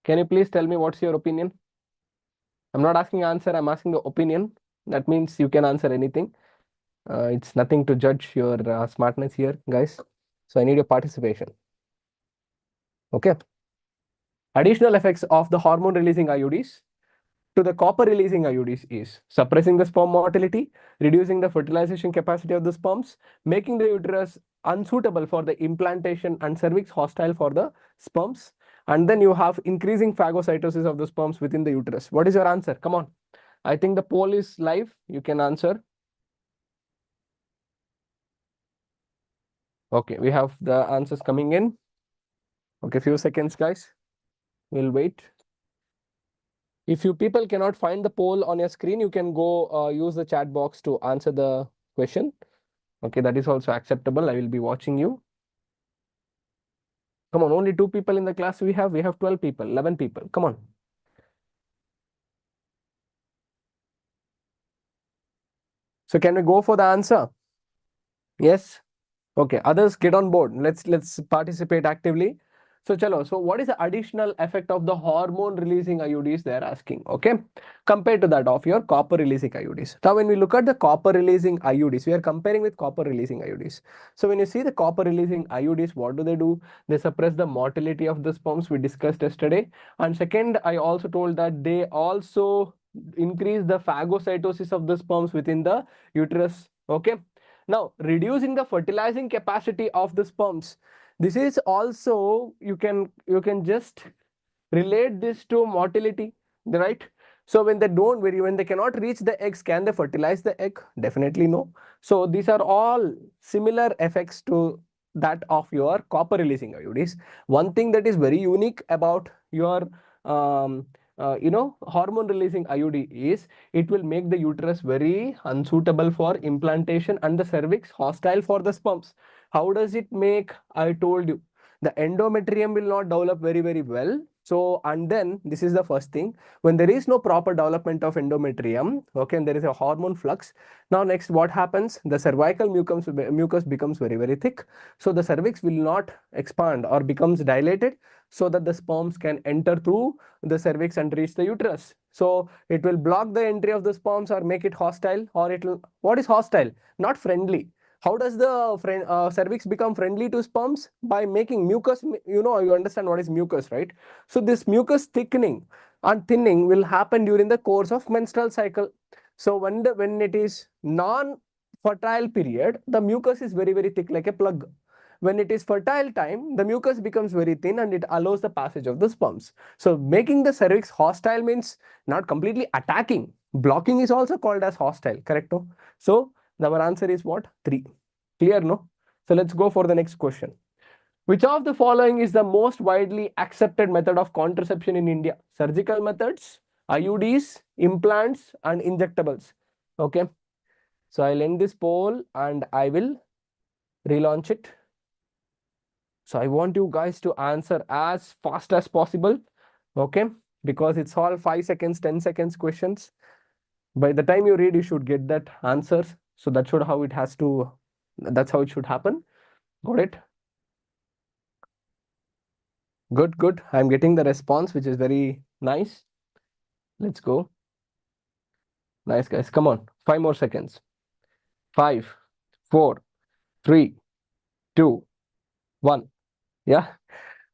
Can you please tell me what's your opinion? I'm not asking answer, I'm asking the opinion. That means you can answer anything. It's nothing to judge your smartness here, guys. So I need your participation. Okay. Additional effects of the hormone releasing IUDs to the copper releasing IUDs is suppressing the sperm motility, reducing the fertilization capacity of the sperms, making the uterus unsuitable for the implantation and cervix hostile for the sperms. And then you have increasing phagocytosis of the sperms within the uterus. What is your answer? Come on. I think the poll is live. You can answer. Okay, we have the answers coming in. Okay, few seconds, guys. We'll wait. If you people cannot find the poll on your screen, you can go use the chat box to answer the question. Okay, that is also acceptable. I will be watching you. Come on, only 2 people in the class we have. We have 12 people, 11 people. Come on. So can we go for the answer? Yes. Okay, others get on board. Let's participate actively. So chalo, so what is the additional effect of the hormone releasing IUDs they are asking, okay? Compared to that of your copper releasing IUDs. Now when we look at the copper releasing IUDs, we are comparing with copper releasing IUDs. So when you see the copper releasing IUDs, what do? They suppress the motility of the sperms we discussed yesterday. And second, I also told that they also increase the phagocytosis of the sperms within the uterus, okay? Now, reducing the fertilizing capacity of the sperms. This is also, you can just relate this to motility, right? So when when they cannot reach the eggs, can they fertilize the egg? Definitely no. So these are all similar effects to that of your copper releasing IUDs. One thing that is very unique about your hormone releasing IUD is it will make the uterus very unsuitable for implantation and the cervix hostile for the sperms. How does it make? I told you, the endometrium will not develop very well. So, and then this is the first thing, when there is no proper development of endometrium, okay, and there is a hormone flux. Now next, what happens? The cervical mucus becomes very thick. So the cervix will not expand or becomes dilated so that the sperms can enter through the cervix and reach the uterus. So it will block the entry of the sperms or make it hostile, or it will, what is hostile? Not friendly. How does the cervix become friendly to sperms? By making mucus. You understand what is mucus, right? So this mucus thickening and thinning will happen during the course of menstrual cycle. So when it is non-fertile period, the mucus is very thick like a plug. When it is fertile time, the mucus becomes very thin and it allows the passage of the sperms. So making the cervix hostile means not completely attacking. Blocking is also called as hostile, correct? No? So our answer is what? 3. Clear, no? So let's go for the next question. Which of the following is the most widely accepted method of contraception in India? Surgical methods, IUDs, implants, and injectables. Okay. So I'll end this poll and I will relaunch it. So I want you guys to answer as fast as possible. Okay. Because it's all 5 seconds, 10 seconds questions. By the time you read, you should get that answers. So that's how it should happen. Got it? Good. I'm getting the response, which is very nice. Let's go. Nice, guys. Come on. 5 more seconds. 5, 4, 3, 2, 1. Yeah,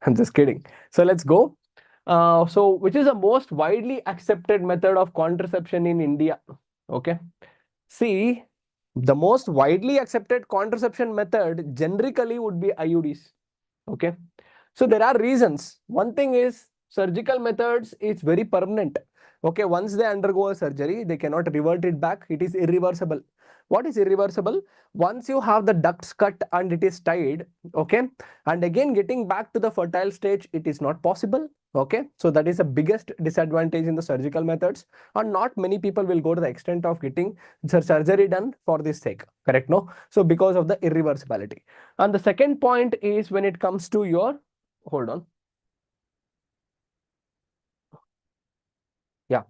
I'm just kidding. So let's go. So which is the most widely accepted method of contraception in India? Okay. See, the most widely accepted contraception method generically would be IUDs. Okay. So there are reasons. One thing is surgical methods is very permanent. Okay, once they undergo a surgery, they cannot revert it back. It is irreversible. What is irreversible? Once you have the ducts cut and it is tied, okay, and again getting back to the fertile stage, it is not possible. Okay, so that is the biggest disadvantage in the surgical methods, and not many people will go to the extent of getting the surgery done for this sake. Correct? No. So because of the irreversibility. And the second point is when it comes to your, hold on. Yeah.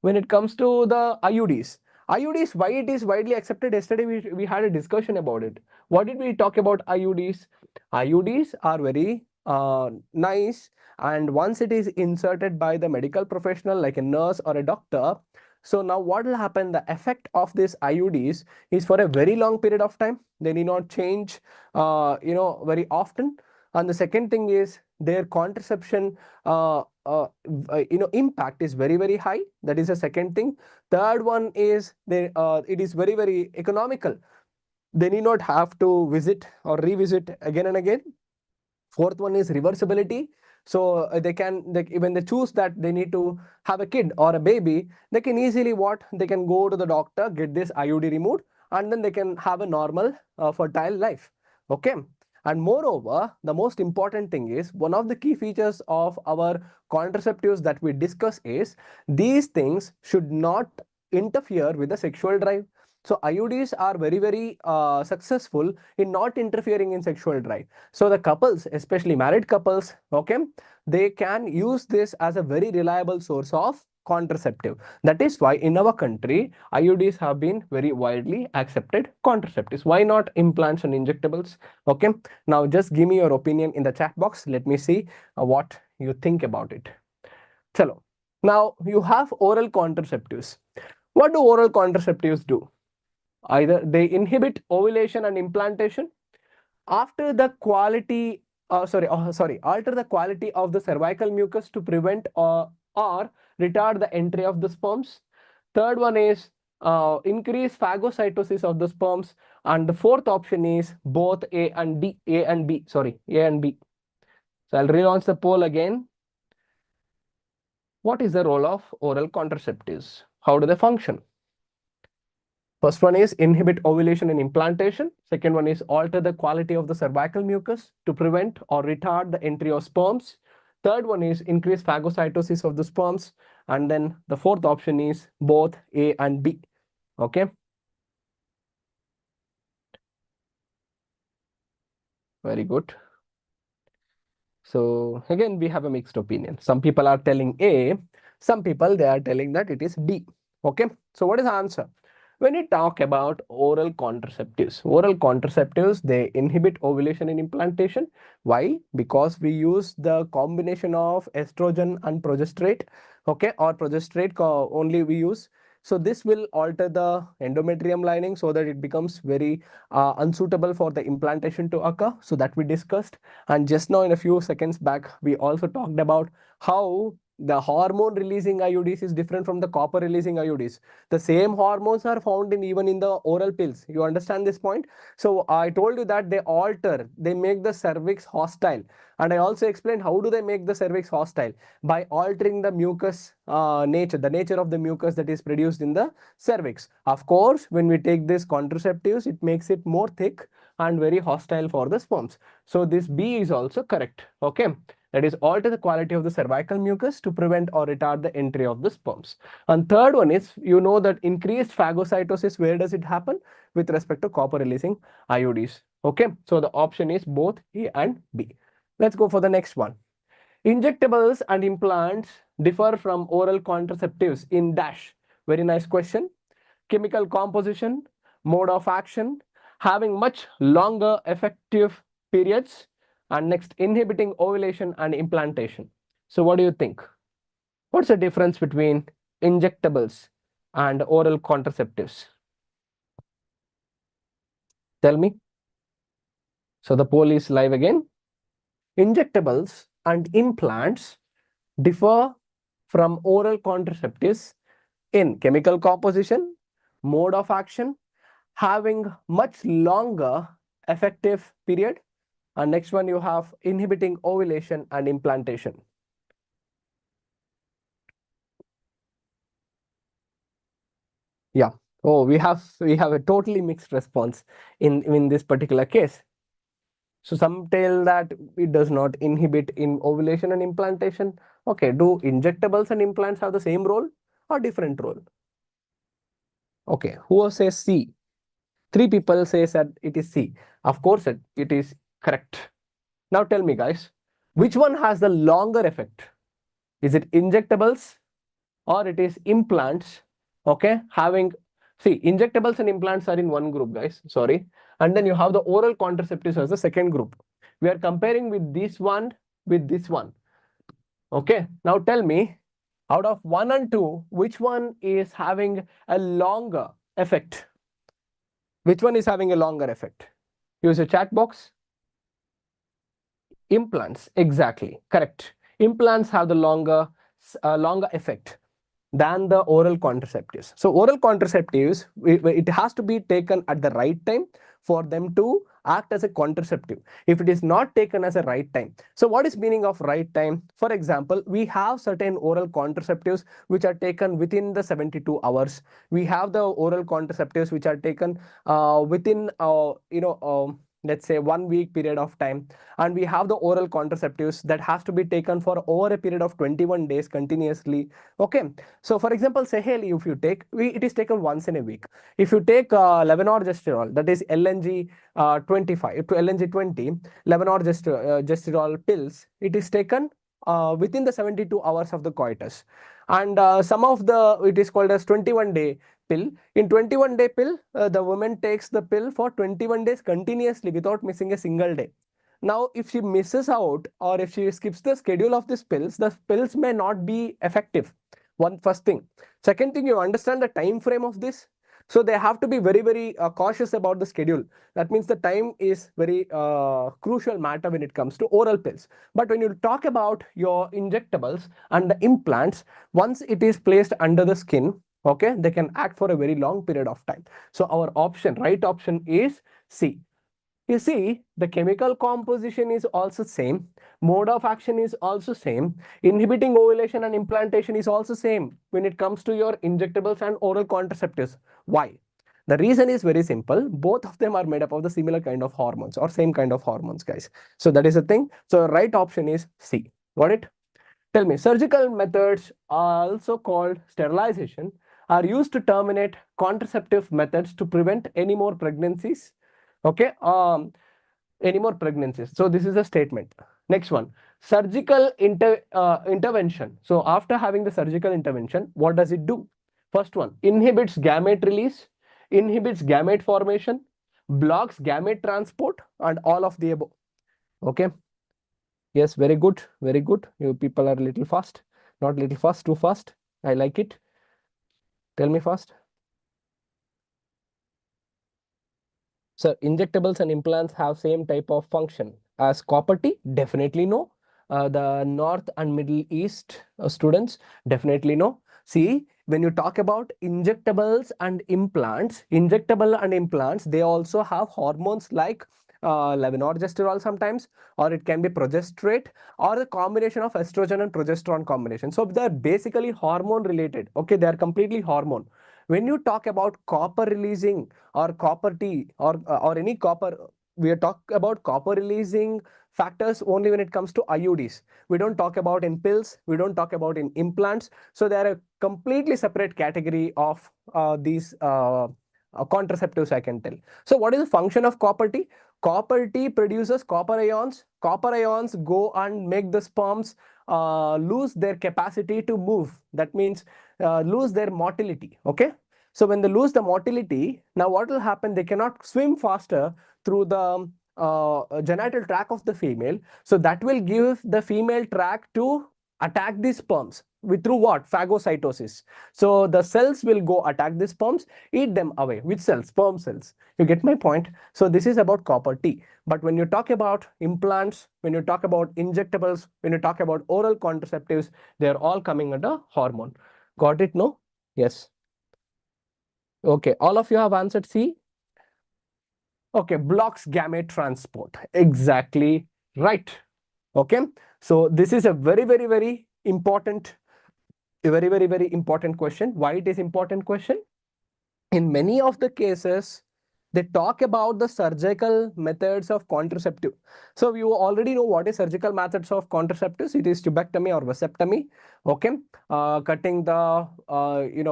When it comes to the IUDs, why it is widely accepted? Yesterday we had a discussion about it. What did we talk about IUDs? IUDs are very nice. And once it is inserted by the medical professional like a nurse or a doctor, so now what will happen, the effect of this IUDs is for a very long period of time. They need not change very often. And the second thing is their contraception impact is very, very high. That is the second thing. Third one is it is very, very economical. They need not have to visit or revisit again and again. Fourth one is reversibility. So when they choose that they need to have a kid or a baby, they can easily they can go to the doctor, get this IUD removed, and then they can have a normal fertile life. Okay. And moreover, the most important thing is one of the key features of our contraceptives that we discuss is these things should not interfere with the sexual drive. So IUDs are very, very successful in not interfering in sexual drive. So the couples, especially married couples, okay, they can use this as a very reliable source of contraceptive. That is why in our country, IUDs have been very widely accepted contraceptives. Why not implants and injectables? Okay. Now just give me your opinion in the chat box. Let me see what you think about it. Chalo. Now you have oral contraceptives. What do oral contraceptives do? Either they inhibit ovulation and implantation, after the quality alter the quality of the cervical mucus to prevent or retard the entry of the sperms. Third one is increase phagocytosis of the sperms, and the fourth option is both A and B. So I'll relaunch the poll again. What is the role of oral contraceptives? How do they function? First one is inhibit ovulation and implantation. Second one is alter the quality of the cervical mucus to prevent or retard the entry of sperms. Third one is increase phagocytosis of the sperms. And then the fourth option is both A and B. Okay. Very good. So again, we have a mixed opinion. Some people are telling A, some people they are telling that it is D. Okay. So what is the answer? When we talk about oral contraceptives, they inhibit ovulation and implantation. Why? Because we use the combination of estrogen and progesterone, okay, or progesterone only we use. So this will alter the endometrium lining so that it becomes very unsuitable for the implantation to occur. So that we discussed. And just now in a few seconds back, we also talked about how the hormone releasing IUDs is different from the copper releasing IUDs. The same hormones are found in even in the oral pills. You understand this point? So I told you that they make the cervix hostile. And I also explained how do they make the cervix hostile? By altering the mucus the nature of the mucus that is produced in the cervix. Of course, when we take these contraceptives, it makes it more thick and very hostile for the sperms. So this B is also correct. Okay. That is alter the quality of the cervical mucus to prevent or retard the entry of the sperms. And third one is, that increased phagocytosis, where does it happen? With respect to copper releasing IUDs. Okay. So the option is both A and B. Let's go for the next one. Injectables and implants differ from oral contraceptives in dash. Very nice question. Chemical composition, mode of action, having much longer effective periods, and next inhibiting ovulation and implantation. So what do you think? What's the difference between injectables and oral contraceptives? Tell me. So the poll is live again. Injectables and implants differ from oral contraceptives in chemical composition, mode of action, having much longer effective period, and next one you have inhibiting ovulation and implantation. Yeah. Oh, we have a totally mixed response in this particular case. So some tell that it does not inhibit in ovulation and implantation. Okay, do injectables and implants have the same role or different role? Okay, who says C? 3 people says that it is C. Of course, it is correct. Now tell me, guys, which one has the longer effect? Is it injectables or it is implants? Okay, injectables and implants are in one group, guys. Sorry. And then you have the oral contraceptives as the second group. We are comparing with this one with this one. Okay, now tell me, out of 1 and 2, which one is having a longer effect? Which one is having a longer effect? Use a chat box. Implants, exactly, correct. Implants have the longer effect than the oral contraceptives. So oral contraceptives, it has to be taken at the right time for them to act as a contraceptive. If it is not taken as a right time. So what is meaning of right time? For example, we have certain oral contraceptives which are taken within the 72 hours. We have the oral contraceptives which are taken within let's say 1 week period of time, and we have the oral contraceptives that has to be taken for over a period of 21 days continuously. Okay, so for example, Saheli, if you take, it is taken once in a week. If you take levonorgestrel, that is LNG 25 to LNG 20, levonorgestrel pills, it is taken within the 72 hours of the coitus. And some of it is called as 21-day pill. In 21-day pill, the woman takes the pill for 21 days continuously without missing a single day. Now, if she misses out or if she skips the schedule of these pills, the pills may not be effective. One first thing. Second thing, you understand the time frame of this. So they have to be very, very cautious about the schedule. That means the time is very crucial matter when it comes to oral pills. But when you talk about your injectables and the implants, once it is placed under the skin, okay, they can act for a very long period of time. So our right option is C. You see, the chemical composition is also same. Mode of action is also same. Inhibiting ovulation and implantation is also same when it comes to your injectables and oral contraceptives. Why? The reason is very simple. Both of them are made up of the similar kind of hormones or same kind of hormones, guys. So that is the thing. So right option is C. Got it? Tell me, surgical methods, also called sterilization, are used to terminate contraceptive methods to prevent any more pregnancies. Okay, any more pregnancies. So this is a statement. Next one, surgical intervention. So after having the surgical intervention, what does it do? First one, inhibits gamete release, inhibits gamete formation, blocks gamete transport, and all of the above. Okay. Yes, very good, very good. You people are a little fast, not little fast, too fast. I like it. Tell me fast. So injectables and implants have same type of function as copper T? Definitely no. The North and Middle East students, definitely no. See, when you talk about injectable and implants, they also have hormones like levonorgestrel sometimes, or it can be progesterate, or the combination of estrogen and progesterone combination. So they're basically hormone related. Okay, they are completely hormone. When you talk about copper releasing or copper T or any copper, we are talking about copper releasing factors only when it comes to IUDs. We don't talk about in pills, we don't talk about in implants. So they are a completely separate category of these contraceptives, I can tell. So what is the function of copper T? Copper T produces copper ions. Copper ions go and make the sperms lose their capacity to move. That means lose their motility. Okay. So when they lose the motility, now what will happen? They cannot swim faster through the genital tract of the female. So that will give the female tract to attack the sperms through what? Phagocytosis. So the cells will go attack the sperms, eat them away. Which cells? Sperm cells. You get my point? So this is about copper T. But when you talk about implants, when you talk about injectables, when you talk about oral contraceptives, they are all coming under hormone. Got it? No? Yes. Okay, all of you have answered C. Okay, blocks gamete transport. Exactly right. Okay, so this is a very, very, very important, very important question. Why it is important question? In many of the cases, they talk about the surgical methods of contraceptive. So you already know what is surgical methods of contraceptives. It is tubectomy or vasectomy. Okay, cutting the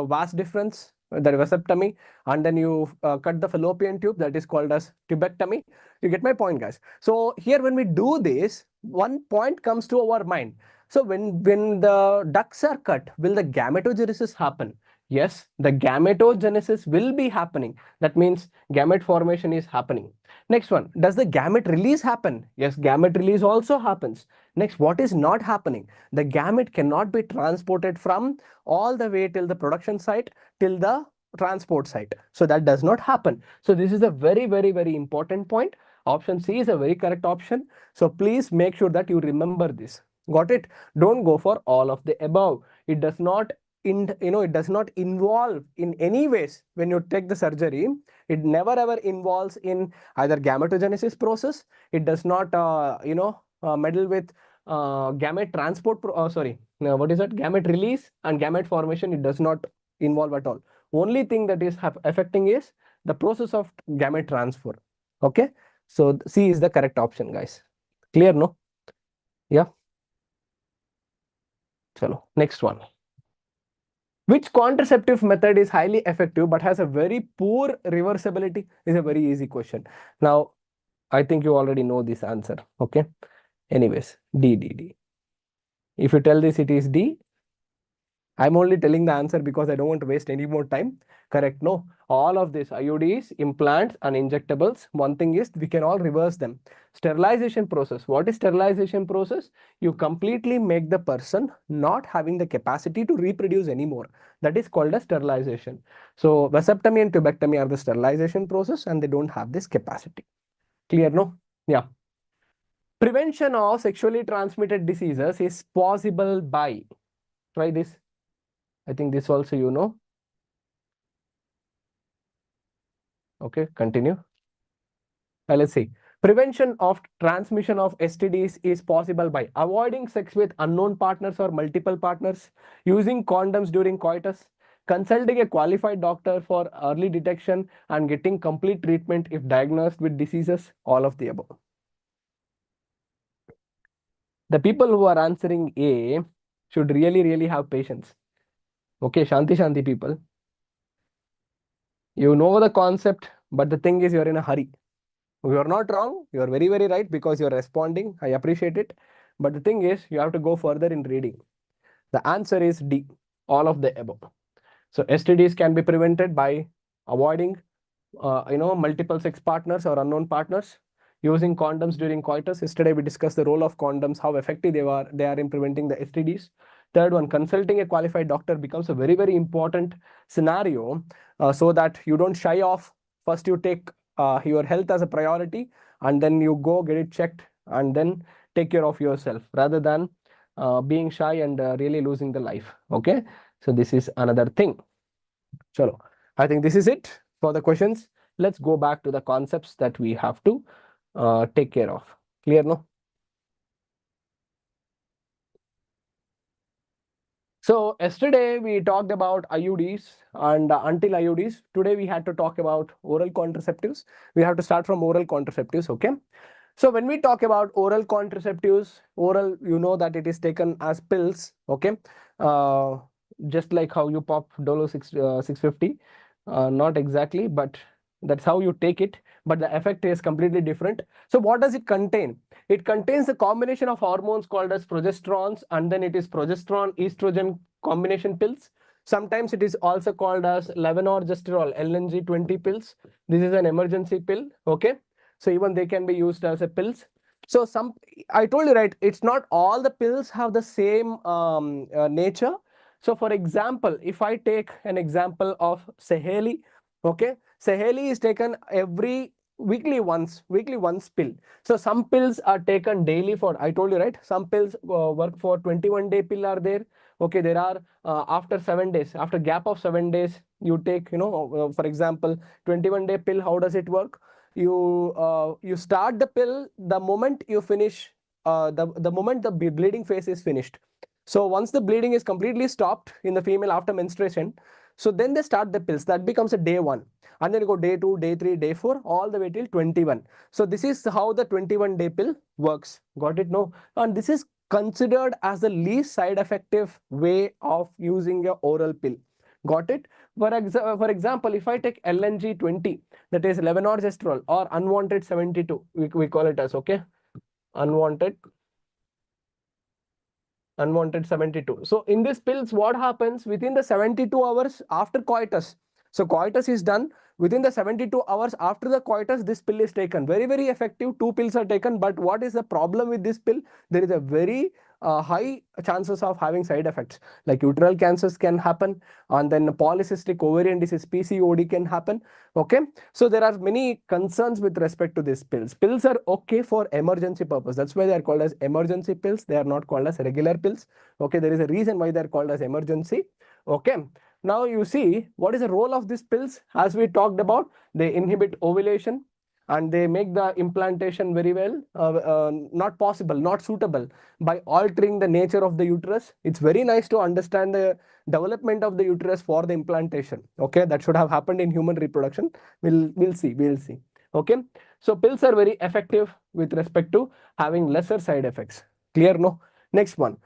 vas difference, the vasectomy, and then you cut the fallopian tube, that is called as tubectomy. You get my point, guys. So here when we do this, one point comes to our mind. So when the ducts are cut, will the gametogenesis happen? Yes, the gametogenesis will be happening. That means gamete formation is happening. Next one, does the gamete release happen? Yes, gamete release also happens. Next, what is not happening? The gamete cannot be transported from all the way till the production site till the transport site. So that does not happen. So this is a very, very, very important point. Option C is a very correct option. So please make sure that you remember this. Got it? Don't go for all of the above. It does not it does not involve in any ways when you take the surgery. It never ever involves in either gametogenesis process. It does not meddle with gamete transport sorry, no, what is that, gamete release and gamete formation. It does not involve at all. Only thing that is affecting is the process of gamete transfer. Okay, so C is the correct option, guys. Clear, no? Yeah. Chalo, next one. Which contraceptive method is highly effective but has a very poor reversibility? Is a very easy question. Now, I think you already know this answer. Okay. Anyways, D. If you tell this it is D, I'm only telling the answer because I don't want to waste any more time. Correct? No. All of this IUDs, implants, and injectables. One thing is we can all reverse them. Sterilization process. What is sterilization process? You completely make the person not having the capacity to reproduce anymore. That is called a sterilization. So vasectomy and tubectomy are the sterilization process, and they don't have this capacity. Clear? No? Yeah. Prevention of sexually transmitted diseases is possible by. Try this. I think this also you know. Okay, continue. Let's see. Prevention of transmission of STDs is possible by avoiding sex with unknown partners or multiple partners, using condoms during coitus, consulting a qualified doctor for early detection, and getting complete treatment if diagnosed with diseases, all of the above. The people who are answering A should really, really have patience. Okay, Shanti people. You know the concept, but the thing is you're in a hurry. You are not wrong. You are very, very right because you're responding. I appreciate it. But the thing is, you have to go further in reading. The answer is D, all of the above. So STDs can be prevented by avoiding, multiple sex partners or unknown partners, using condoms during coitus. Yesterday we discussed the role of condoms, how effective they are in preventing the STDs. Third one, consulting a qualified doctor becomes a very, very important scenario, so that you don't shy off. First, you take your health as a priority, and then you go get it checked, and then take care of yourself rather than being shy and really losing the life. Okay, so this is another thing. Chalo, I think this is it for the questions. Let's go back to the concepts that we have to take care of. Clear, no? So yesterday we talked about IUDs, and until IUDs, today we had to talk about oral contraceptives. We have to start from oral contraceptives, okay? So when we talk about oral contraceptives, oral, you know that it is taken as pills, okay? Uh, just like how you pop Dolo 650, not exactly, but that's how you take it. But the effect is completely different. So what does it contain? It contains a combination of hormones called as progesterones, and then it is progesterone estrogen combination pills. Sometimes it is also called as levonorgestrel LNG 20 pills. This is an emergency pill, okay? So even they can be used as a pills. So I told you, right, it's not all the pills have the same nature. So for example, if I take an example of Saheli, okay, Saheli is taken every weekly once pill. So some pills are taken daily for, I told you, right, some pills work for 21-day pill are there. Okay, there are after 7 days, after gap of 7 days, you take, for example, 21-day pill. How does it work? You start the pill the moment you finish, the moment the bleeding phase is finished. So once the bleeding is completely stopped in the female after menstruation, so then they start the pills. That becomes a day 1, and then you go day 2, day 3, day 4, all the way till 21. So this is how the 21-day pill works. Got it? No? And this is considered as the least side effective way of using a oral pill. Got it? For example, if I take LNG 20, that is levonorgestrel, or unwanted 72, we call it as, okay, unwanted unwanted 72. So in these pills, what happens within the 72 hours after coitus? So coitus is done. Within the 72 hours after the coitus, this pill is taken. Very, very effective. 2 pills are taken. But what is the problem with this pill? There is a very high chances of having side effects, like uterine cancers can happen, and then polycystic ovarian disease, PCOD, can happen. Okay, so there are many concerns with respect to these pills. Pills are okay for emergency purpose. That's why they are called as emergency pills. They are not called as regular pills. Okay, there is a reason why they are called as emergency. Okay, now you see what is the role of these pills. As we talked about, they inhibit ovulation and they make the implantation very well not possible, not suitable, by altering the nature of the uterus. It's very nice to understand the development of the uterus for the implantation. Okay, that should have happened in human reproduction. We'll see. Okay, so pills are very effective with respect to having lesser side effects. Clear? No. Next one,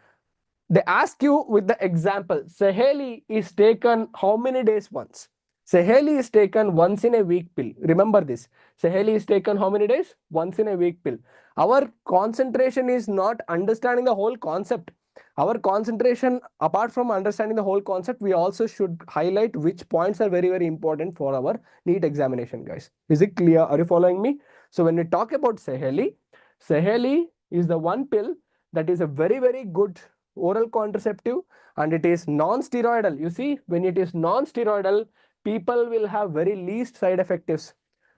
they ask you with the example, Saheli is taken how many days once? Saheli is taken once in a week pill. Remember this. Saheli is taken how many days? Once in a week pill. Our concentration is not understanding the whole concept. Our concentration, apart from understanding the whole concept, we also should highlight which points are very, very important for our NEET examination, guys. Is it clear? Are you following me? So when we talk about Saheli, Saheli is the one pill that is a very, very good oral contraceptive, and it is non-steroidal. You see, when it is non-steroidal, people will have very least side effects.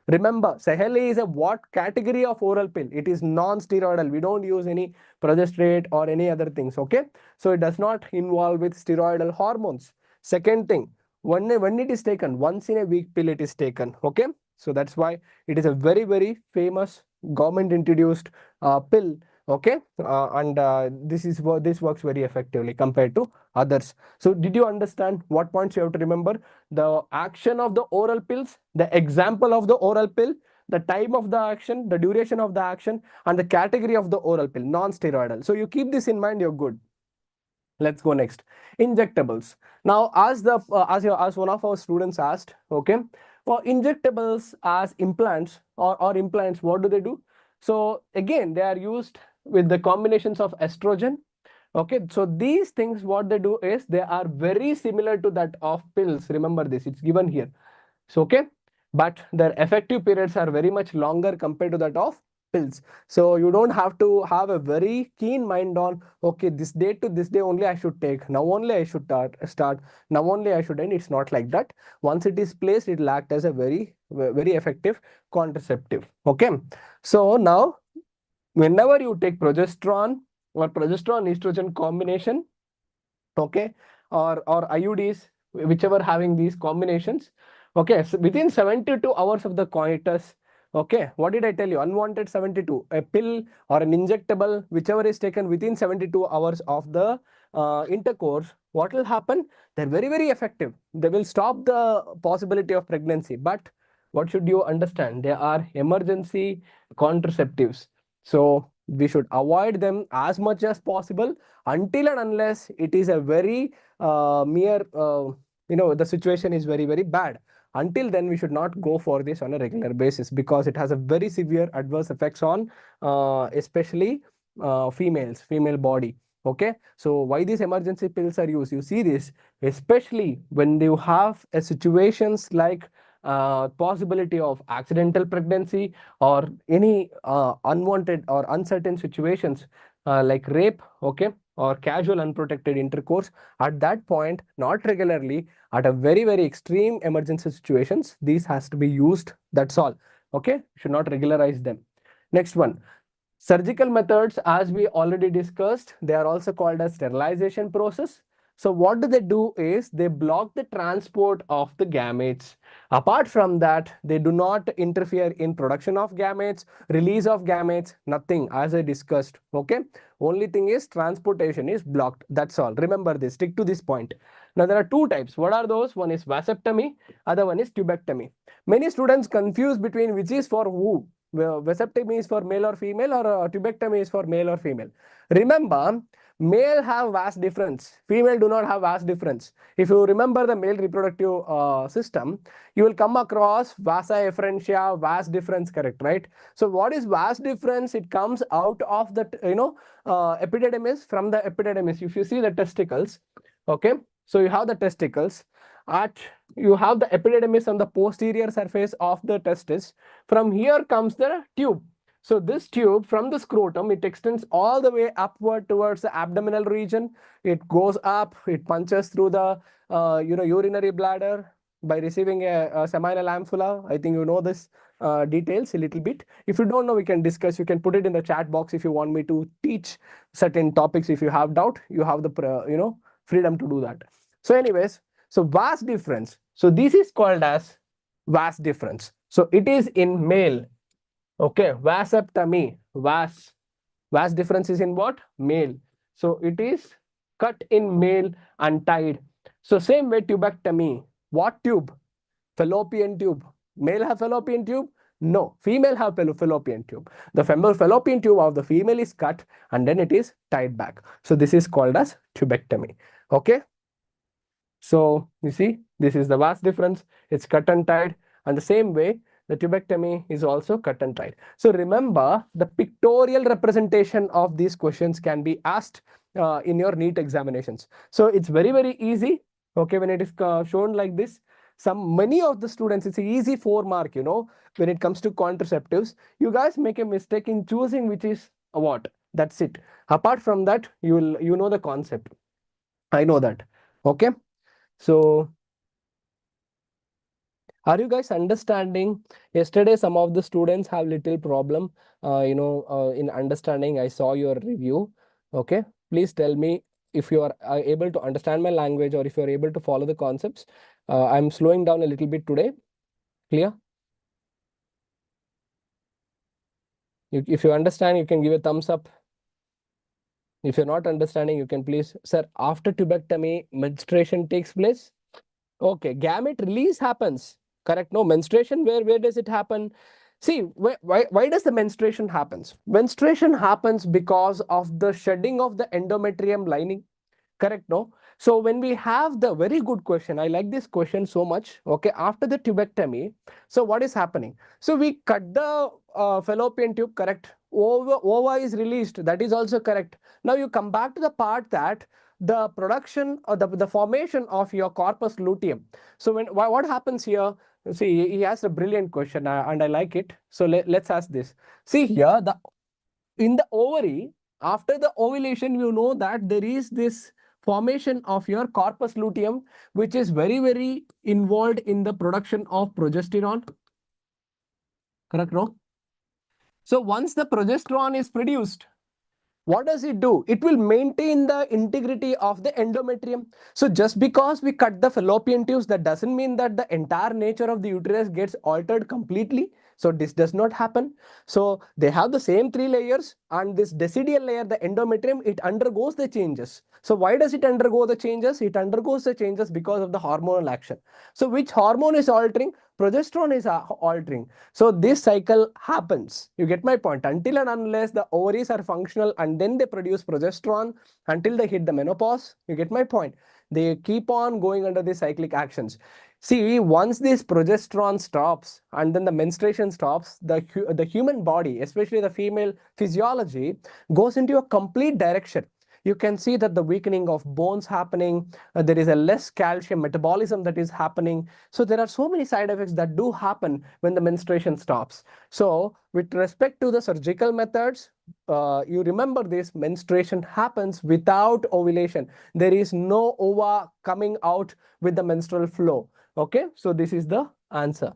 Remember, Saheli is a what category of oral pill? It is non-steroidal. We don't use any progesterone or any other things. Okay, so it does not involve with steroidal hormones. Second thing, when it is taken once in a week pill, it is taken. Okay, so that's why it is a very, very famous government introduced pill. Okay, and this works very effectively compared to others. So did you understand what points you have to remember? The action of the oral pills, the example of the oral pill, the time of the action, the duration of the action, and the category of the oral pill, non-steroidal. So you keep this in mind, you're good. Let's go next. Injectables. Now, as one of our students asked, okay, for injectables as implants or implants, what do they do? So again, they are used with the combinations of estrogen. Okay, so these things, what they do is they are very similar to that of pills. Remember this, it's given here. So okay, but their effective periods are very much longer compared to that of pills. So you don't have to have a very keen mind on, okay, this day to this day only I should take, now only I should start, now only I should end. It's not like that. Once it is placed, it will act as a very, very effective contraceptive. Okay, so now whenever you take progesterone or progesterone estrogen combination, okay, or IUDs, whichever having these combinations, okay, so within 72 hours of the coitus, okay, what did I tell you? Unwanted 72, a pill or an injectable, whichever is taken within 72 hours of the intercourse, what will happen? They're very, very effective. They will stop the possibility of pregnancy. But what should you understand? They are emergency contraceptives. So we should avoid them as much as possible until and unless it is a very mere, the situation is very, very bad. Until then, we should not go for this on a regular basis because it has a very severe adverse effects on especially female body. Okay, so why these emergency pills are used? You see this, especially when you have a situations like possibility of accidental pregnancy or any unwanted or uncertain situations like rape, okay, or casual unprotected intercourse. At that point, not regularly, at a very, very extreme emergency situations, these has to be used. That's all. Okay, should not regularize them. Next one, surgical methods, as we already discussed, they are also called as sterilization process. So what do they do is they block the transport of the gametes. Apart from that, they do not interfere in production of gametes, release of gametes, nothing, as I discussed. Okay, only thing is transportation is blocked. That's all. Remember this, stick to this point. Now there are two types. What are those? One is vasectomy, other one is tubectomy. Many students confuse between which is for who. vasectomy is for male or female, or tubectomy is for male or female. Remember, male have vas difference, female do not have vas difference. If you remember the male reproductive system, you will come across vasa efferentia, vas difference, correct, right? So what is vas difference? It comes out of the epididymis. From the epididymis, if you see the testicles, okay, so you have the testicles, at you have the epididymis on the posterior surface of the testis. From here comes the tube. So this tube from the scrotum, it extends all the way upward towards the abdominal region. It goes up, it punches through the urinary bladder by receiving a seminal ampulla. I think you know this details a little bit. If you don't know, we can discuss. You can put it in the chat box if you want me to teach certain topics. If you have doubt, you have the freedom to do that. So anyways, so vas difference. So this is called as vas difference. So it is in male. Okay, vasectomy, vas difference is in what? Male. So it is cut in male and tied. So same way tubectomy. What tube? Fallopian tube. Male have fallopian tube? No, female have fallopian tube. The fallopian tube of the female is cut and then it is tied back. So this is called as tubectomy. Okay. So you see, this is the vas difference. It's cut and tied. And the same way, the tubectomy is also cut and tied. So remember, the pictorial representation of these questions can be asked in your NEET examinations. So it's very, very easy. Okay, when it is shown like this, many of the students, it's an easy 4 mark, when it comes to contraceptives. You guys make a mistake in choosing which is what. That's it. Apart from that, you know the concept. I know that. Okay. So are you guys understanding? Yesterday, some of the students have little problem, in understanding. I saw your review. Okay, please tell me if you are able to understand my language or if you are able to follow the concepts. I'm slowing down a little bit today. Clear? If you understand, you can give a thumbs up. If you're not understanding, you can please, sir, after tubectomy, menstruation takes place. Okay, gamete release happens. Correct. No, menstruation, where does it happen? See, why does the menstruation happens? Menstruation happens because of the shedding of the endometrium lining. Correct, no? So when we have the very good question, I like this question so much. Okay, after the tubectomy, so what is happening? So we cut the fallopian tube, correct? Ova is released, that is also correct. Now you come back to the part that the production or the formation of your corpus luteum. So what happens here? See, he has a brilliant question and I like it. So let's ask this. See here, in the ovary, after the ovulation, you know that there is this formation of your corpus luteum, which is very, very involved in the production of progesterone. Correct, no? So once the progesterone is produced, what does it do? It will maintain the integrity of the endometrium. So just because we cut the fallopian tubes, that doesn't mean that the entire nature of the uterus gets altered completely. So this does not happen. So they have the same 3 layers, and this decidual layer, the endometrium, it undergoes the changes. So why does it undergo the changes? It undergoes the changes because of the hormonal action. So which hormone is altering? Progesterone is altering. So this cycle happens. You get my point. Until and unless the ovaries are functional and then they produce progesterone until they hit the menopause. You get my point. They keep on going under these cyclic actions. See, once this progesterone stops and then the menstruation stops, the human body, especially the female physiology, goes into a complete direction. You can see that the weakening of bones happening, there is a less calcium metabolism that is happening. So there are so many side effects that do happen when the menstruation stops. So with respect to the surgical methods, you remember this, menstruation happens without ovulation. There is no ova coming out with the menstrual flow. Okay, so this is the answer.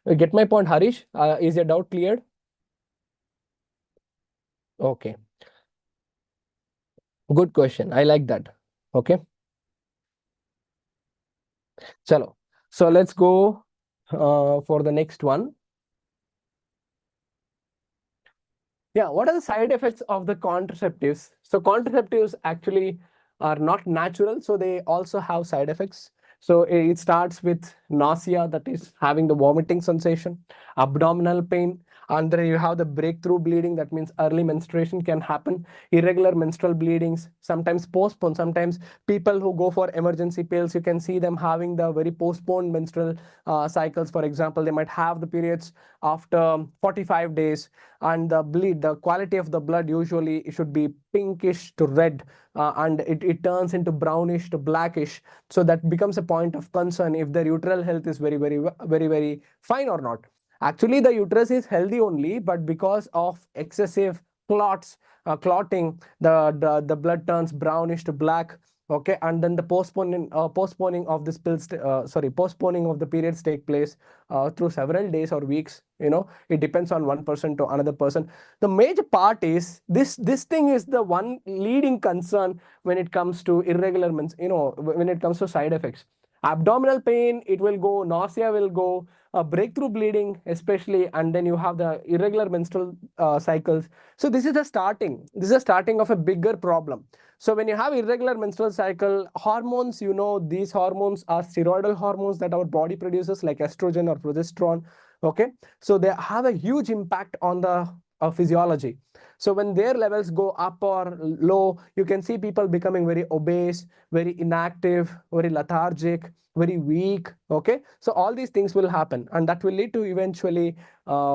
You get my point, Harish? Is your doubt cleared? Okay. Good question. I like that. Okay. Chalo. So let's go for the next one. Yeah, what are the side effects of the contraceptives? So contraceptives actually are not natural, so they also have side effects. So it starts with nausea, that is having the vomiting sensation, abdominal pain, And then you have the breakthrough bleeding. That means early menstruation can happen, irregular menstrual bleedings, sometimes postponed. Sometimes people who go for emergency pills, you can see them having the very postponed menstrual cycles. For example, they might have the periods after 45 days, and the quality of the blood usually should be pinkish to red, and it turns into brownish to blackish. So that becomes a point of concern if their uterine health is very fine or not. Actually, the uterus is healthy only, but because of excessive clotting, the blood turns brownish to black. Okay, and then the postponing of this postponing of the periods take place through several days or weeks. It depends on one person to another person. The major part is this thing is the one leading concern when it comes to irregular when it comes to side effects. Abdominal pain, it will go, nausea will go, breakthrough bleeding especially, and then you have the irregular menstrual cycles. So this is the starting of a bigger problem. So when you have irregular menstrual cycle, hormones, these hormones are steroidal hormones that our body produces, like estrogen or progesterone. Okay, so they have a huge impact on the physiology. So when their levels go up or low, you can see people becoming very obese, very inactive, very lethargic, very weak. Okay, so all these things will happen, and that will lead to eventually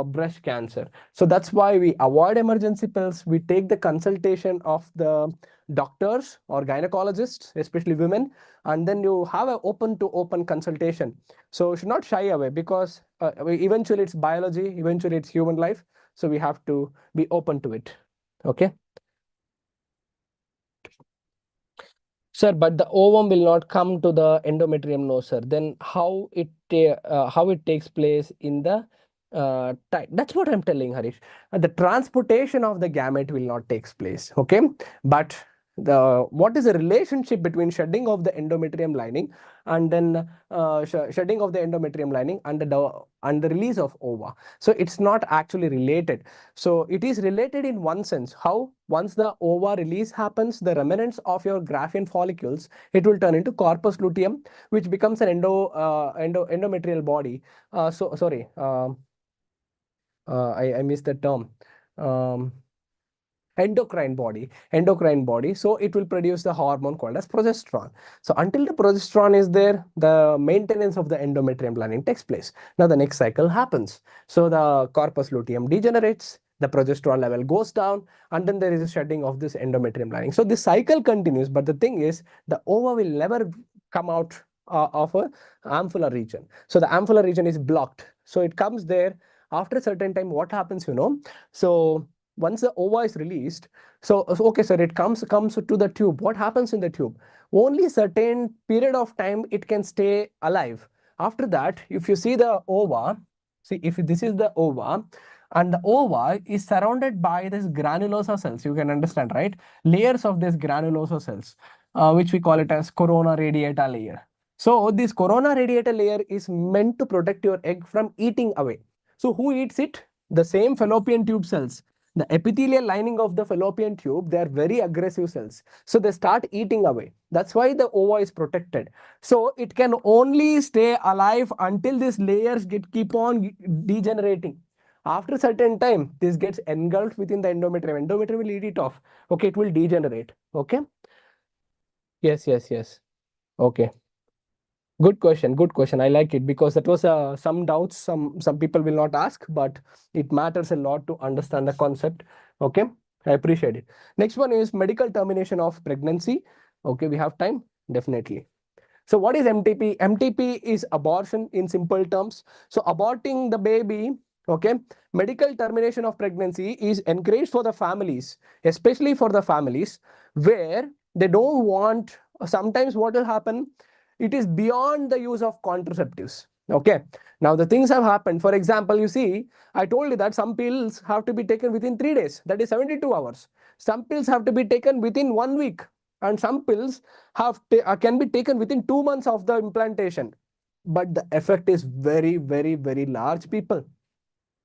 breast cancer. So that's why we avoid emergency pills. We take the consultation of the doctors or gynecologists, especially women, and then you have an open to open consultation. So you should not shy away, because eventually it's biology, eventually it's human life. So we have to be open to it. Okay. Sir, but the ovum will not come to the endometrium, no, sir. Then how it takes place in the that's what I'm telling, Harish. The transportation of the gamete will not takes place. Okay, but the what is the relationship between shedding of the endometrium lining and then shedding of the endometrium lining and the release of ova? So it's not actually related. So it is related in one sense. How? Once the ova release happens, the remnants of your Graafian follicles, it will turn into corpus luteum, which becomes an endometrial body. Sorry, I missed the term. Um, endocrine body, so it will produce the hormone called as progesterone. So until the progesterone is there, the maintenance of the endometrium lining takes place. Now the next cycle happens, so the corpus luteum degenerates, the progesterone level goes down, and then there is a shedding of this endometrium lining. So this cycle continues, but the thing is the ova will never come out of a amphilar region. So the amphilar region is blocked, so it comes there after a certain time. What happens, so once the ova is released, so okay sir, it comes to the tube. What happens in the tube? Only certain period of time it can stay alive. After that, if you see the ova, see if this is the ova, and the ova is surrounded by this granulosa cells, you can understand, right? Layers of this granulosa cells, which we call it as corona radiata layer. So this corona radiata layer is meant to protect your egg from eating away. So who eats it? The same fallopian tube cells. The epithelial lining of the fallopian tube, they are very aggressive cells. So they start eating away. That's why the ova is protected. So it can only stay alive until these layers keep on degenerating. After a certain time, this gets engulfed within the endometrium. Endometrium will eat it off. Okay, it will degenerate. Okay. Yes, yes, yes. Okay. Good question. Good question. I like it because that was some doubts. Some people will not ask, but it matters a lot to understand the concept. Okay, I appreciate it. Next one is medical termination of pregnancy. Okay, we have time. Definitely. So what is MTP? MTP is abortion in simple terms. So aborting the baby, okay, medical termination of pregnancy is encouraged for the families, especially for the families where they don't want, sometimes what will happen, it is beyond the use of contraceptives. Okay, now the things have happened. For example, you see, I told you that some pills have to be taken within 3 days, that is 72 hours. Some pills have to be taken within 1 week, and some pills can be taken within 2 months of the implantation, but the effect is very large, people.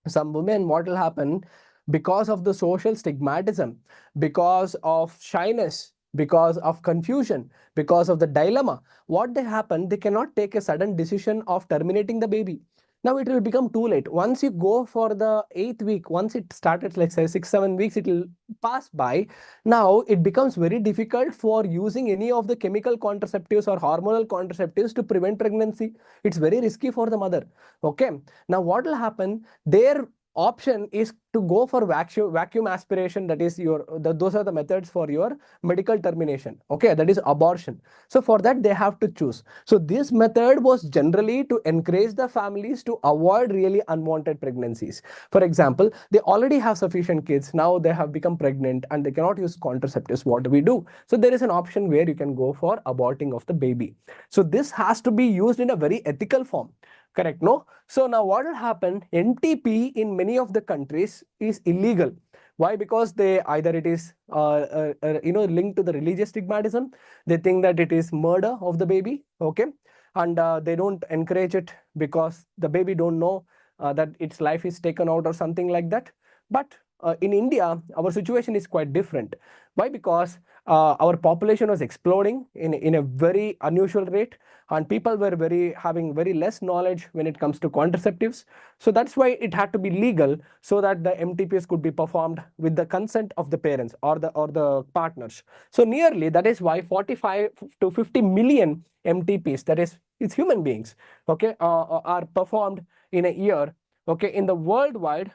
Some women, what will happen, because of the social stigmatism, because of shyness, because of confusion, because of the dilemma, what they happen, they cannot take a sudden decision of terminating the baby. Now it will become too late. Once you go for the eighth week, once it started, let's say 6, 7 weeks, it will pass by. Now it becomes very difficult for using any of the chemical contraceptives or hormonal contraceptives to prevent pregnancy. It's very risky for the mother. Okay. Now what will happen? Their option is to go for vacuum aspiration. That is those are the methods for your medical termination. Okay, that is abortion. So for that they have to choose. So this method was generally to encourage the families to avoid really unwanted pregnancies. For example, they already have sufficient kids. Now they have become pregnant and they cannot use contraceptives. What do we do? So there is an option where you can go for aborting of the baby. So this has to be used in a very ethical form. Correct, no? So now what will happen? MTP in many of the countries is illegal. Why? Because they either it is linked to the religious stigmatism. They think that it is murder of the baby. Okay, and they don't encourage it because the baby don't know that its life is taken out or something like that. But in India, our situation is quite different. Why? Because our population was exploding in a very unusual rate, and people were having very less knowledge when it comes to contraceptives. So that's why it had to be legal, so that the MTPs could be performed with the consent of the parents or the partners. So nearly, that is why 45 to 50 million MTPs, that is, it's human beings, okay, are performed in a year. Okay, in the worldwide,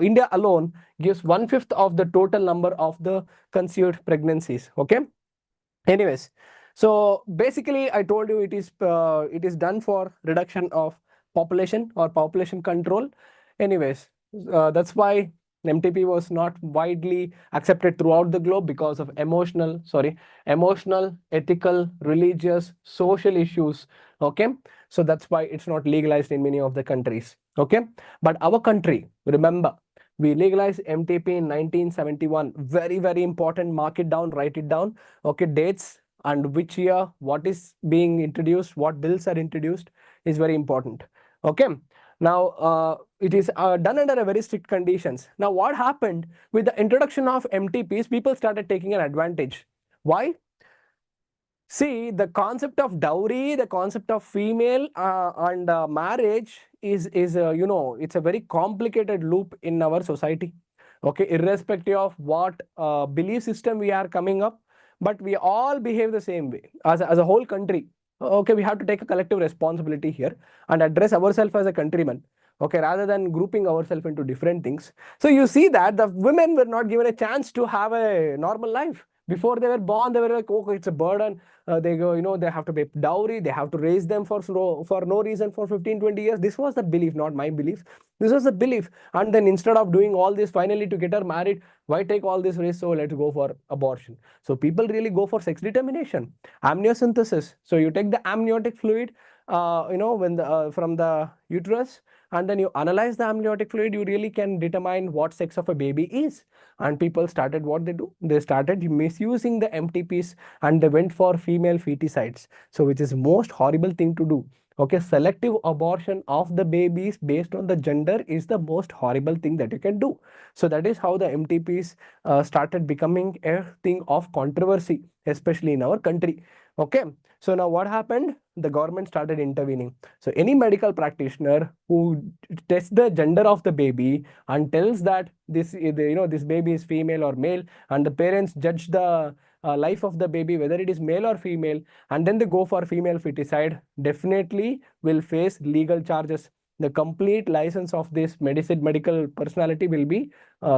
India alone gives 1/5 of the total number of the conceived pregnancies. Okay. Anyways, so basically, I told you it is done for reduction of population or population control. Anyways, that's why MTP was not widely accepted throughout the globe because of emotional, ethical, religious, social issues. Okay, so that's why it's not legalized in many of the countries. Okay, but our country, remember, we legalized MTP in 1971. Very, very important. Mark it down, write it down. Okay, dates and which year, what is being introduced, what bills are introduced is very important. Okay. Now, it is done under a very strict conditions. Now, what happened with the introduction of MTPs? People started taking an advantage. Why? See, the concept of dowry, the concept of female and marriage is it's a very complicated loop in our society. Okay, irrespective of what belief system we are coming up, but we all behave the same way as a whole country. Okay, we have to take a collective responsibility here and address ourselves as a countryman. Okay, rather than grouping ourselves into different things. So you see that the women were not given a chance to have a normal life. Before they were born, they were like, okay, it's a burden. They go, they have to pay dowry, they have to raise them for no reason for 15, 20 years. This was the belief, not my belief. This was the belief. And then instead of doing all this finally to get her married, why take all this risk? So let's go for abortion. So people really go for sex determination, amniocentesis. So you take the amniotic fluid, when from the uterus, and then you analyze the amniotic fluid, you really can determine what sex of a baby is. And people started what they do, they started misusing the MTPs, and they went for female feticides, so which is most horrible thing to do. Okay, selective abortion of the babies based on the gender is the most horrible thing that you can do. So that is how the MTPs started becoming a thing of controversy, especially in our country. Okay, so now what happened? The government started intervening. So any medical practitioner who tests the gender of the baby and tells that this baby is female or male, and the parents judge the life of the baby whether it is male or female, and then they go for female feticide, definitely will face legal charges. The complete license of this medical personality will be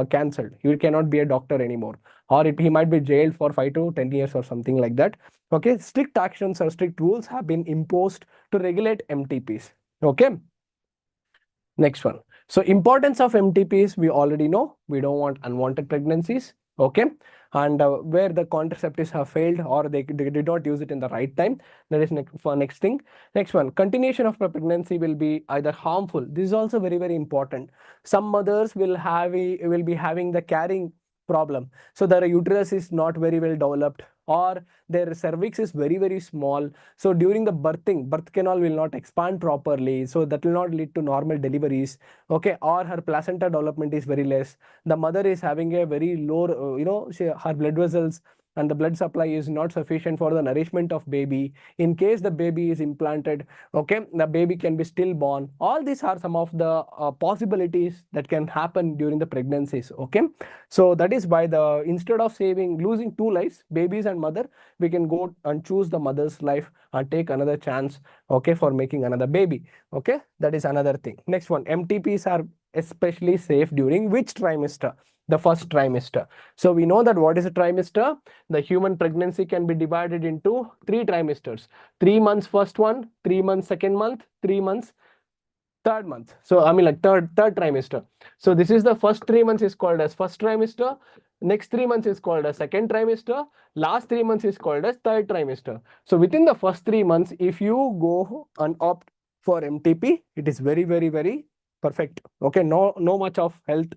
cancelled. You cannot be a doctor anymore, or he might be jailed for 5 to 10 years or something like that. Okay, strict actions or strict rules have been imposed to regulate MTPs. Okay. Next one. So importance of MTPs, we already know. We don't want unwanted pregnancies. Okay. And where the contraceptives have failed, or they did not use it in the right time. That is next thing. Next one, continuation of pregnancy will be either harmful. This is also very, very important. Some mothers will be having the carrying problem. So their uterus is not very well developed, or their cervix is very, very small. So during the birth canal will not expand properly. So that will not lead to normal deliveries. Okay, or her placenta development is very less. The mother is having a very low, her blood vessels and the blood supply is not sufficient for the nourishment of baby, in case the baby is implanted, okay, the baby can be stillborn. All these are some of the possibilities that can happen during the pregnancies, okay. So that is why the instead of losing two lives, babies and mother, we can go and choose the mother's life and take another chance, okay, for making another baby, okay. That is another thing. Next one, MTPs are especially safe during which trimester? The first trimester. So we know that what is a trimester? The human pregnancy can be divided into three trimesters: 3 months first one, 3 months second month, 3 months third month. So I mean like third trimester. So this is the first 3 months is called as first trimester. Next 3 months is called as second trimester. Last 3 months is called as third trimester. So within the first 3 months, if you go and opt for MTP, it is very, very, very perfect. Okay, no much of health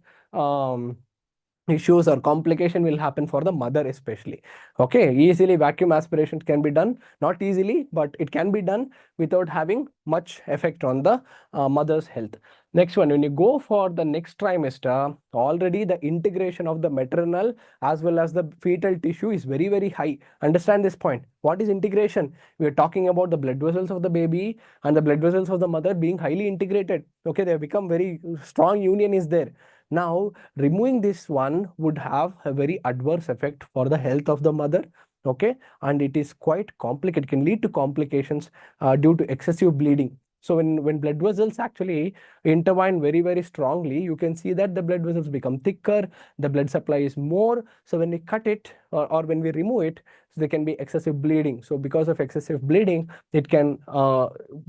issues or complication will happen for the mother especially. Okay, easily vacuum aspiration can be done, not easily, but it can be done without having much effect on the mother's health. Next one, when you go for the next trimester, already the integration of the maternal as well as the fetal tissue is very, very high. Understand this point. What is integration? We are talking about the blood vessels of the baby and the blood vessels of the mother being highly integrated. Okay, they have become very strong union is there. Now, removing this one would have a very adverse effect for the health of the mother. Okay, and it is quite complicated, can lead to complications due to excessive bleeding. So when blood vessels actually intertwine very, very strongly, you can see that the blood vessels become thicker, the blood supply is more. So when we cut it or when we remove it, so there can be excessive bleeding. So because of excessive bleeding, it can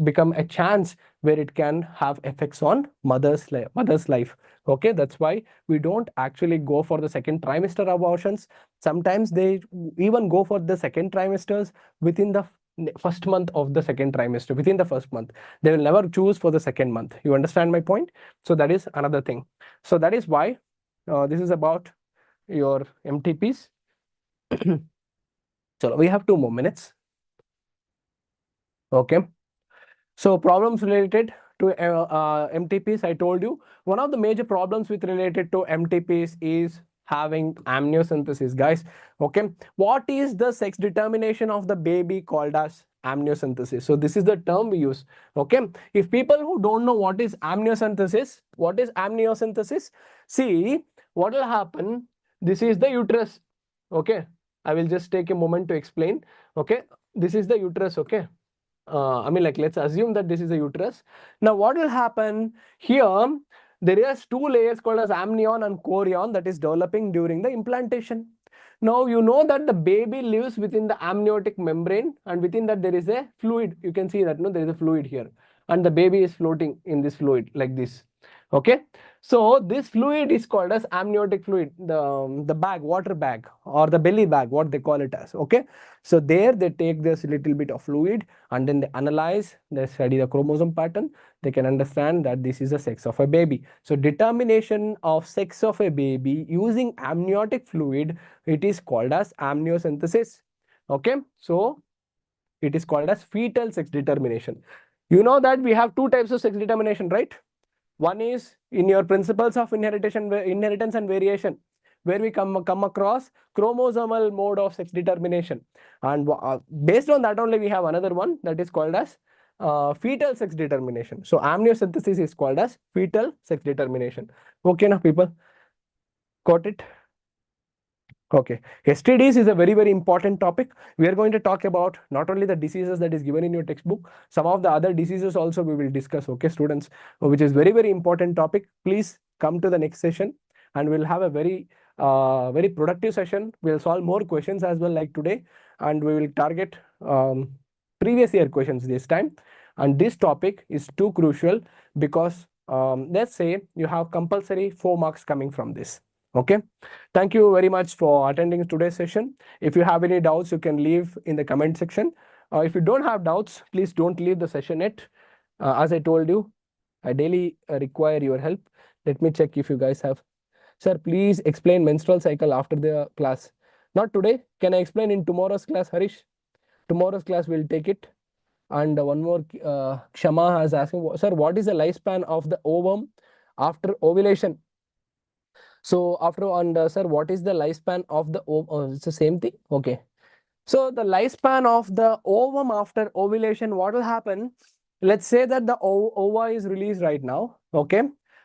become a chance where it can have effects on mother's life. Okay, that's why we don't actually go for the second trimester abortions. Sometimes they even go for the second trimesters within the first month of the second trimester. Within the first month, they will never choose for the second month. You understand my point? So that is another thing. So that is why this is about your MTPs. So we have 2 more minutes. Okay. So problems related to MTPs, I told you, one of the major problems with related to MTPs is having amniocentesis, guys. Okay, what is the sex determination of the baby called as amniocentesis? So this is the term we use. Okay, if people who don't know what is amniocentesis, see what will happen. This is the uterus. Okay, I will just take a moment to explain. Okay, this is the uterus. Okay, I mean, like, let's assume that this is a uterus. Now, what will happen here? There is two layers called as amnion and chorion that is developing during the implantation. Now, you know that the baby lives within the amniotic membrane, and within that there is a fluid. You can see that, no, there is a fluid here, and the baby is floating in this fluid like this. Okay, so this fluid is called as amniotic fluid, the bag, water bag, or the belly bag, what they call it as. Okay, so there they take this little bit of fluid and then they analyze, they study the chromosome pattern, they can understand that this is the sex of a baby. So determination of sex of a baby using amniotic fluid, it is called as amniocentesis. Okay, so it is called as fetal sex determination. You know that we have two types of sex determination, right? One is in your principles of inheritance and variation, where we come across chromosomal mode of sex determination. And based on that only, we have another one that is called as fetal sex determination. So amniocentesis is called as fetal sex determination. Okay, now people, got it? Okay, STDs is a very, very important topic. We are going to talk about not only the diseases that is given in your textbook, some of the other diseases also we will discuss, okay, students, which is very, very important topic. Please come to the next session and we'll have a very productive session. We'll solve more questions as well like today, and we will target previous year questions this time. And this topic is too crucial because let's say you have compulsory 4 marks coming from this. Okay, thank you very much for attending today's session. If you have any doubts, you can leave in the comment section. If you don't have doubts, please don't leave the session yet. As I told you, I daily require your help. Let me check if you guys have. Sir, please explain menstrual cycle after the class. Not today. Can I explain in tomorrow's class, Harish? Tomorrow's class we'll take it. And one more, Kshama has asking, sir, what is the lifespan of the ovum after ovulation? So after on sir, what is the lifespan of the it's the same thing. Okay. So the lifespan of the ovum after ovulation, what will happen? Let's say that the ova is released right now, okay?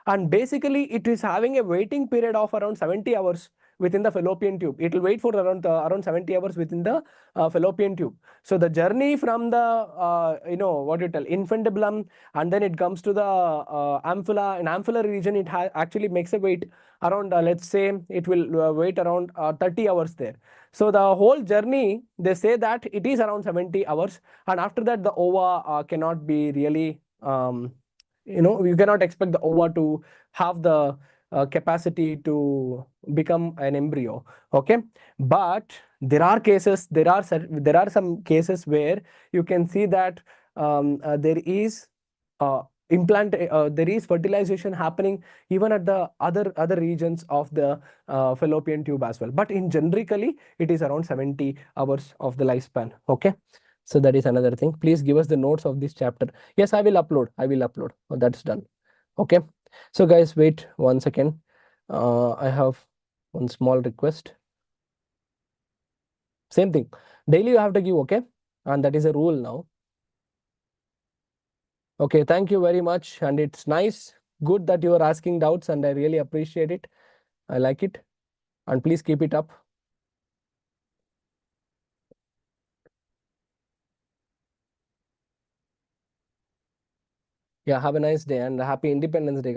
And basically it is having a waiting period of around 70 hours within the fallopian tube. It will wait for around 70 hours within the fallopian tube. So the journey from the, what you tell, infundibulum, and then it comes to the ampulla. In ampulla region, it actually makes a wait around, let's say, it will wait around 30 hours there. So the whole journey, they say that it is around 70 hours, and after that the ova cannot be really, you cannot expect the ova to have the capacity to become an embryo. Okay, but there are some cases where you can see that there is uh, there is fertilization happening even at the other regions of the fallopian tube as well. But in generically, it is around 70 hours of the lifespan. Okay. So that is another thing. Please give us the notes of this chapter. Yes, I will upload. I will upload. Oh, that's done. Okay. So guys, wait 1 second. I have one small request. Same thing. Daily you have to give, okay? And that is a rule now. Okay, thank you very much. And it's nice, good that you are asking doubts, and I really appreciate it. I like it. And please keep it up. Yeah, have a nice day and happy Independence Day.